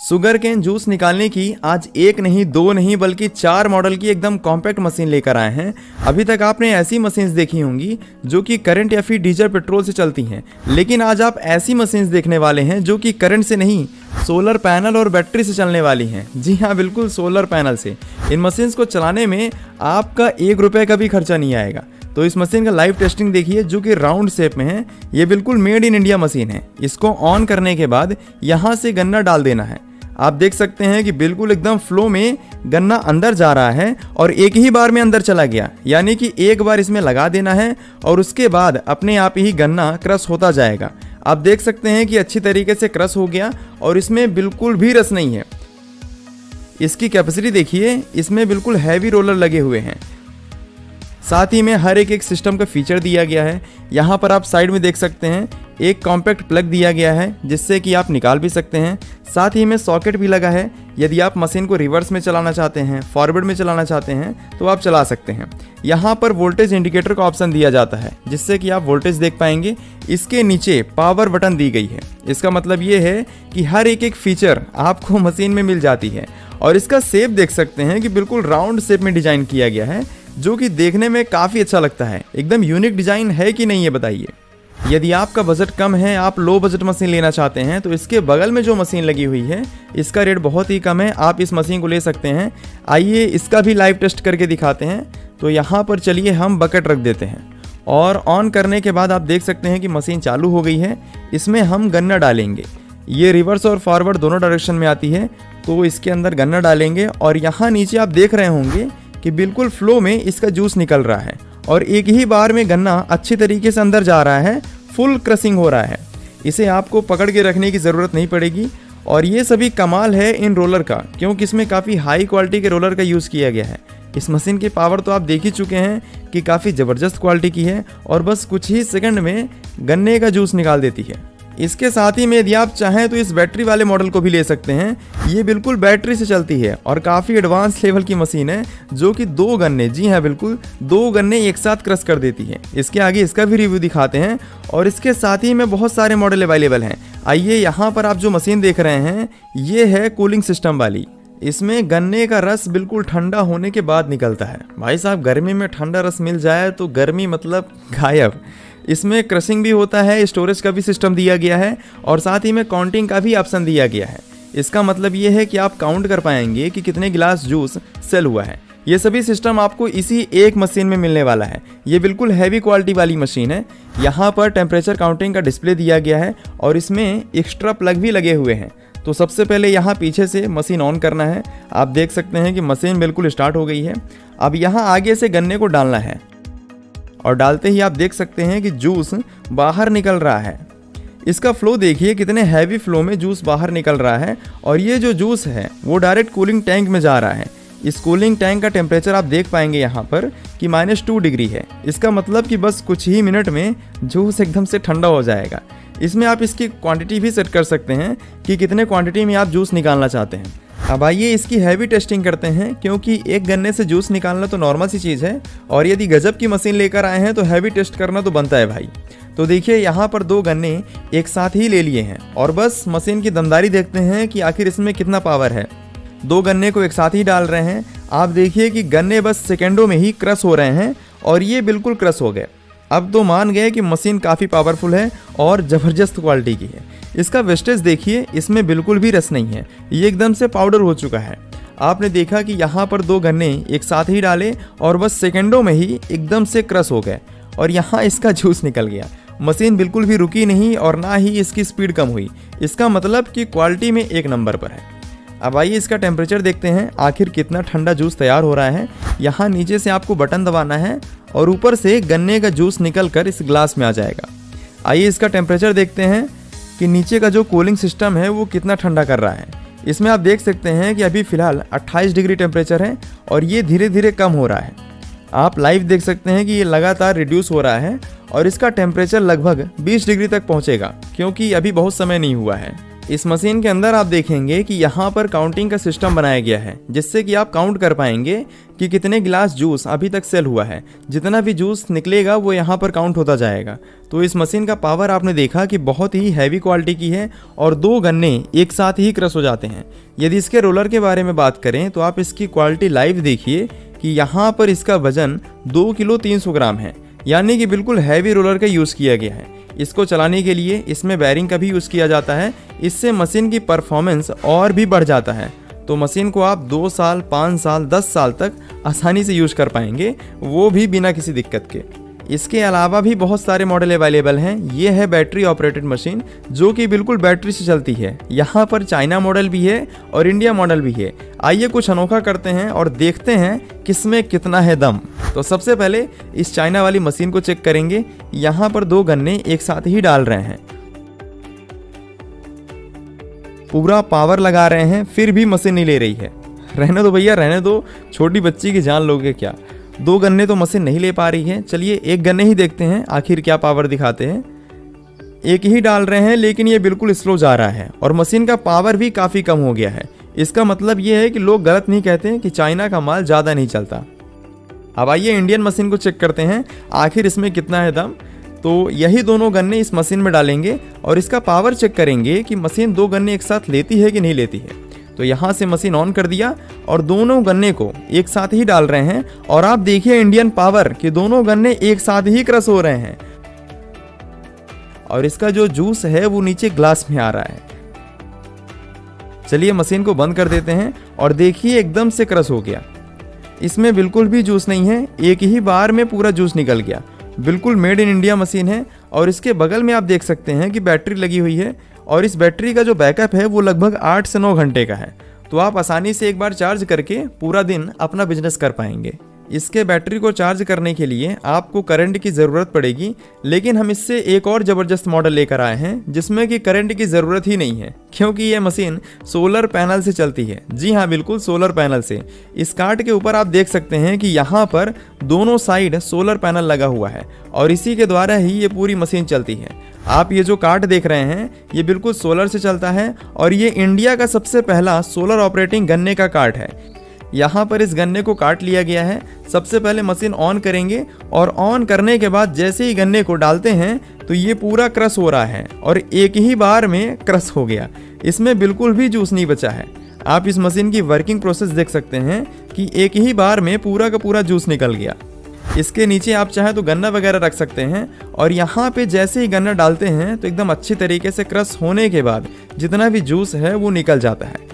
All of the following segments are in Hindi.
शुगर केन जूस निकालने की आज एक नहीं, दो नहीं, बल्कि 4 मॉडल की एकदम कॉम्पैक्ट मशीन लेकर आए हैं। अभी तक आपने ऐसी मशीन्स देखी होंगी जो कि करंट या फिर डीजल पेट्रोल से चलती हैं, लेकिन आज आप ऐसी मशीन्स देखने वाले हैं जो कि करंट से नहीं, सोलर पैनल और बैटरी से चलने वाली हैं। जी हाँ, बिल्कुल सोलर पैनल से। इन मशीन्स को चलाने में आपका 1 रुपये का भी खर्चा नहीं आएगा। तो इस मशीन का लाइव टेस्टिंग देखिए, जो कि राउंड शेप में है। ये बिल्कुल मेड इन इंडिया मशीन है। इसको ऑन करने के बाद यहाँ से गन्ना डाल देना है। आप देख सकते हैं कि बिल्कुल एकदम फ्लो में गन्ना अंदर जा रहा है और एक ही बार में अंदर चला गया, यानी कि एक बार इसमें लगा देना है और उसके बाद अपने आप ही गन्ना क्रश होता जाएगा। आप देख सकते हैं कि अच्छी तरीके से क्रश हो गया और इसमें बिल्कुल भी रस नहीं है। इसकी कैपेसिटी देखिए, इसमें बिल्कुल हैवी रोलर लगे हुए हैं। साथ ही में हर एक सिस्टम का फीचर दिया गया है। यहाँ पर आप साइड में देख सकते हैं एक कॉम्पैक्ट प्लग दिया गया है, जिससे कि आप निकाल भी सकते हैं। साथ ही में सॉकेट भी लगा है। यदि आप मशीन को रिवर्स में चलाना चाहते हैं, फॉरवर्ड में चलाना चाहते हैं, तो आप चला सकते हैं। यहाँ पर वोल्टेज इंडिकेटर का ऑप्शन दिया जाता है, जिससे कि आप वोल्टेज देख पाएंगे। इसके नीचे पावर बटन दी गई है। इसका मतलब ये है कि हर एक फीचर आपको मशीन में मिल जाती है। और इसका शेप देख सकते हैं कि बिल्कुल राउंड शेप में डिजाइन किया गया है, जो कि देखने में काफ़ी अच्छा लगता है। एकदम यूनिक डिज़ाइन है कि नहीं, ये बताइए। यदि आपका बजट कम है, आप लो बजट मशीन लेना चाहते हैं, तो इसके बगल में जो मशीन लगी हुई है, इसका रेट बहुत ही कम है। आप इस मशीन को ले सकते हैं। आइए इसका भी लाइव टेस्ट करके दिखाते हैं। तो यहाँ पर चलिए हम बकेट रख देते हैं और ऑन करने के बाद आप देख सकते हैं कि मशीन चालू हो गई है। इसमें हम गन्ना डालेंगे। ये रिवर्स और फॉरवर्ड दोनों डायरेक्शन में आती है। तो इसके अंदर गन्ना डालेंगे और यहाँ नीचे आप देख रहे होंगे कि बिल्कुल फ्लो में इसका जूस निकल रहा है और एक ही बार में गन्ना अच्छी तरीके से अंदर जा रहा है। फुल क्रशिंग हो रहा है। इसे आपको पकड़ के रखने की ज़रूरत नहीं पड़ेगी। और ये सभी कमाल है इन रोलर का, क्योंकि इसमें काफ़ी हाई क्वालिटी के रोलर का यूज़ किया गया है। इस मशीन की पावर तो आप देख ही चुके हैं कि काफ़ी ज़बरदस्त क्वालिटी की है और बस कुछ ही सेकंड में गन्ने का जूस निकाल देती है। इसके साथ ही में यदि आप चाहें तो इस बैटरी वाले मॉडल को भी ले सकते हैं। ये बिल्कुल बैटरी से चलती है और काफ़ी एडवांस लेवल की मशीन है, जो कि 2 गन्ने, जी हाँ बिल्कुल 2 गन्ने एक साथ क्रश कर देती है। इसके आगे इसका भी रिव्यू दिखाते हैं। और इसके साथ ही में बहुत सारे मॉडल अवेलेबल हैं। आइए, यहाँ पर आप जो मशीन देख रहे हैं, ये है कूलिंग सिस्टम वाली। इसमें गन्ने का रस बिल्कुल ठंडा होने के बाद निकलता है। भाई साहब, गर्मी में ठंडा रस मिल जाए तो गर्मी मतलब गायब। इसमें क्रशिंग भी होता है, स्टोरेज का भी सिस्टम दिया गया है और साथ ही में काउंटिंग का भी ऑप्शन दिया गया है। इसका मतलब ये है कि आप काउंट कर पाएंगे कि कितने गिलास जूस सेल हुआ है। ये सभी सिस्टम आपको इसी एक मशीन में मिलने वाला है। ये बिल्कुल हैवी क्वालिटी वाली मशीन है। यहाँ पर टेम्परेचर काउंटिंग का डिस्प्ले दिया गया है और इसमें एक्स्ट्रा प्लग भी लगे हुए हैं। तो सबसे पहले यहाँ पीछे से मशीन ऑन करना है। आप देख सकते हैं कि मशीन बिल्कुल स्टार्ट हो गई है। अब यहाँ आगे से गन्ने को डालना है और डालते ही आप देख सकते हैं कि जूस बाहर निकल रहा है। इसका फ्लो देखिए, कितने हैवी फ्लो में जूस बाहर निकल रहा है। और ये जो जूस है वो डायरेक्ट कूलिंग टैंक में जा रहा है। इस कूलिंग टैंक का टेम्परेचर आप देख पाएंगे यहाँ पर कि -2 डिग्री है। इसका मतलब कि बस कुछ ही मिनट में जूस एकदम से ठंडा हो जाएगा। इसमें आप इसकी क्वांटिटी भी सेट कर सकते हैं कि कितने क्वांटिटी में आप जूस निकालना चाहते हैं। अब आइए इसकी हैवी टेस्टिंग करते हैं, क्योंकि एक गन्ने से जूस निकालना तो नॉर्मल सी चीज़ है और यदि गजब की मशीन लेकर आए हैं तो हैवी टेस्ट करना तो बनता है भाई। तो देखिए, यहाँ पर 2 गन्ने एक साथ ही ले लिए हैं और बस मशीन की दमदारी देखते हैं कि आखिर इसमें कितना पावर है। 2 गन्ने को एक साथ ही डाल रहे हैं। आप देखिए कि गन्ने बस सेकेंडों में ही क्रश हो रहे हैं और ये बिल्कुल क्रश हो गए। अब तो मान गए कि मशीन काफ़ी पावरफुल है और ज़बरदस्त क्वालिटी की है। इसका वेस्टेज देखिए, इसमें बिल्कुल भी रस नहीं है। ये एकदम से पाउडर हो चुका है। आपने देखा कि यहाँ पर 2 गन्ने एक साथ ही डाले और बस सेकंडों में ही एकदम से क्रश हो गए और यहाँ इसका जूस निकल गया। मशीन बिल्कुल भी रुकी नहीं और ना ही इसकी स्पीड कम हुई। इसका मतलब कि क्वालिटी में 1 नंबर पर है। अब आइए इसका टेम्परेचर देखते हैं, आखिर कितना ठंडा जूस तैयार हो रहा है। यहाँ नीचे से आपको बटन दबाना है और ऊपर से गन्ने का जूस निकल कर इस ग्लास में आ जाएगा। आइए इसका टेम्परेचर देखते हैं कि नीचे का जो कूलिंग सिस्टम है वो कितना ठंडा कर रहा है। इसमें आप देख सकते हैं कि अभी फ़िलहाल 28 डिग्री टेम्परेचर है और ये धीरे धीरे कम हो रहा है। आप लाइव देख सकते हैं कि ये लगातार रिड्यूस हो रहा है और इसका टेम्परेचर लगभग 20 डिग्री तक पहुंचेगा, क्योंकि अभी बहुत समय नहीं हुआ है। इस मशीन के अंदर आप देखेंगे कि यहाँ पर काउंटिंग का सिस्टम बनाया गया है, जिससे कि आप काउंट कर पाएंगे कि कितने गिलास जूस अभी तक सेल हुआ है। जितना भी जूस निकलेगा वो यहाँ पर काउंट होता जाएगा। तो इस मशीन का पावर आपने देखा कि बहुत ही हैवी क्वालिटी की है और 2 गन्ने एक साथ ही क्रश हो जाते हैं। यदि इसके रोलर के बारे में बात करें तो आप इसकी क्वालिटी लाइव देखिए कि यहाँ पर इसका वजन 2 किलो 300 ग्राम है, यानी कि बिल्कुल हैवी रोलर का यूज़ किया गया है। इसको चलाने के लिए इसमें बैरिंग का भी यूज़ किया जाता है। इससे मशीन की परफॉर्मेंस और भी बढ़ जाता है। तो मशीन को आप 2 साल 5 साल 10 साल तक आसानी से यूज़ कर पाएंगे, वो भी बिना किसी दिक्कत के। इसके अलावा भी बहुत सारे मॉडल अवेलेबल हैं। ये है बैटरी ऑपरेटेड मशीन, जो कि बिल्कुल बैटरी से चलती है। यहाँ पर चाइना मॉडल भी है और इंडिया मॉडल भी है। आइए कुछ अनोखा करते हैं और देखते हैं किसमें कितना है दम। तो सबसे पहले इस चाइना वाली मशीन को चेक करेंगे। यहाँ पर 2 गन्ने एक साथ ही डाल रहे हैं, पूरा पावर लगा रहे हैं, फिर भी मशीन नहीं ले रही है। रहने दो भैया, रहने दो, छोटी बच्ची की जान लोगे क्या। 2 गन्ने तो मशीन नहीं ले पा रही है। चलिए 1 गन्ने ही देखते हैं आखिर क्या पावर दिखाते हैं। एक ही डाल रहे हैं, लेकिन ये बिल्कुल स्लो जा रहा है और मशीन का पावर भी काफ़ी कम हो गया है। इसका मतलब ये है कि लोग गलत नहीं कहते कि चाइना का माल ज़्यादा नहीं चलता। अब आइए इंडियन मशीन को चेक करते हैं आखिर इसमें कितना है दम। तो यही दोनों गन्ने इस मशीन में डालेंगे और इसका पावर चेक करेंगे कि मशीन 2 गन्ने एक साथ लेती है कि नहीं लेती है। तो यहाँ से मशीन ऑन कर दिया और दोनों गन्ने को एक साथ ही डाल रहे हैं और आप देखिए इंडियन पावर कि दोनों गन्ने एक साथ ही क्रश हो रहे हैं और इसका जो जूस है वो नीचे ग्लास में आ रहा है। चलिए मशीन को बंद कर देते हैं और देखिए एकदम से क्रश हो गया। इसमें बिल्कुल भी जूस नहीं है, एक ही बार में पूरा जूस निकल गया। बिल्कुल मेड इन इंडिया मशीन है। और इसके बगल में आप देख सकते हैं कि बैटरी लगी हुई है और इस बैटरी का जो बैकअप है वो लगभग 8 से 9 घंटे का है। तो आप आसानी से एक बार चार्ज करके पूरा दिन अपना बिजनेस कर पाएंगे। इसके बैटरी को चार्ज करने के लिए आपको करंट की ज़रूरत पड़ेगी, लेकिन हम इससे एक और ज़बरदस्त मॉडल लेकर आए हैं जिसमें कि करंट की ज़रूरत ही नहीं है, क्योंकि ये मशीन सोलर पैनल से चलती है। जी हाँ, बिल्कुल सोलर पैनल से। इस कार्ड के ऊपर आप देख सकते हैं कि यहाँ पर दोनों साइड सोलर पैनल लगा हुआ है और इसी के द्वारा ही ये पूरी मशीन चलती है। आप ये जो कार्ड देख रहे हैं ये बिल्कुल सोलर से चलता है और ये इंडिया का सबसे पहला सोलर ऑपरेटिंग गन्ने का कार्ड है। यहाँ पर इस गन्ने को काट लिया गया है। सबसे पहले मशीन ऑन करेंगे और ऑन करने के बाद जैसे ही गन्ने को डालते हैं तो ये पूरा क्रश हो रहा है और एक ही बार में क्रश हो गया। इसमें बिल्कुल भी जूस नहीं बचा है। आप इस मशीन की वर्किंग प्रोसेस देख सकते हैं कि एक ही बार में पूरा का पूरा जूस निकल गया। इसके नीचे आप चाहें तो गन्ना वगैरह रख सकते हैं और यहाँ पे जैसे ही गन्ना डालते हैं तो एकदम अच्छी तरीके से क्रश होने के बाद जितना भी जूस है वो निकल जाता है।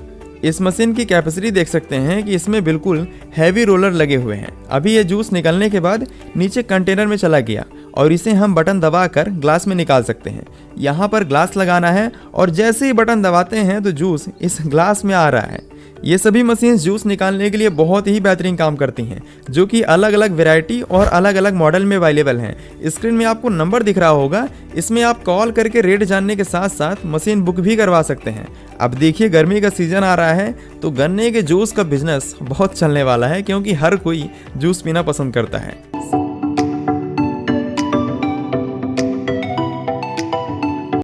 इस मशीन की कैपेसिटी देख सकते हैं कि इसमें बिल्कुल हैवी रोलर लगे हुए हैं। अभी ये जूस निकलने के बाद नीचे कंटेनर में चला गया और इसे हम बटन दबाकर ग्लास में निकाल सकते हैं। यहाँ पर ग्लास लगाना है और जैसे ही बटन दबाते हैं तो जूस इस ग्लास में आ रहा है। ये सभी मशीन्स जूस निकालने के लिए बहुत ही बेहतरीन काम करती हैं, जो कि अलग अलग वैरायटी और अलग अलग मॉडल में अवेलेबल हैं। स्क्रीन में आपको नंबर दिख रहा होगा, इसमें आप कॉल करके रेट जानने के साथ साथ मशीन बुक भी करवा सकते हैं। अब देखिए गर्मी का सीजन आ रहा है तो गन्ने के जूस का बिजनेस बहुत चलने वाला है, क्योंकि हर कोई जूस पीना पसंद करता है।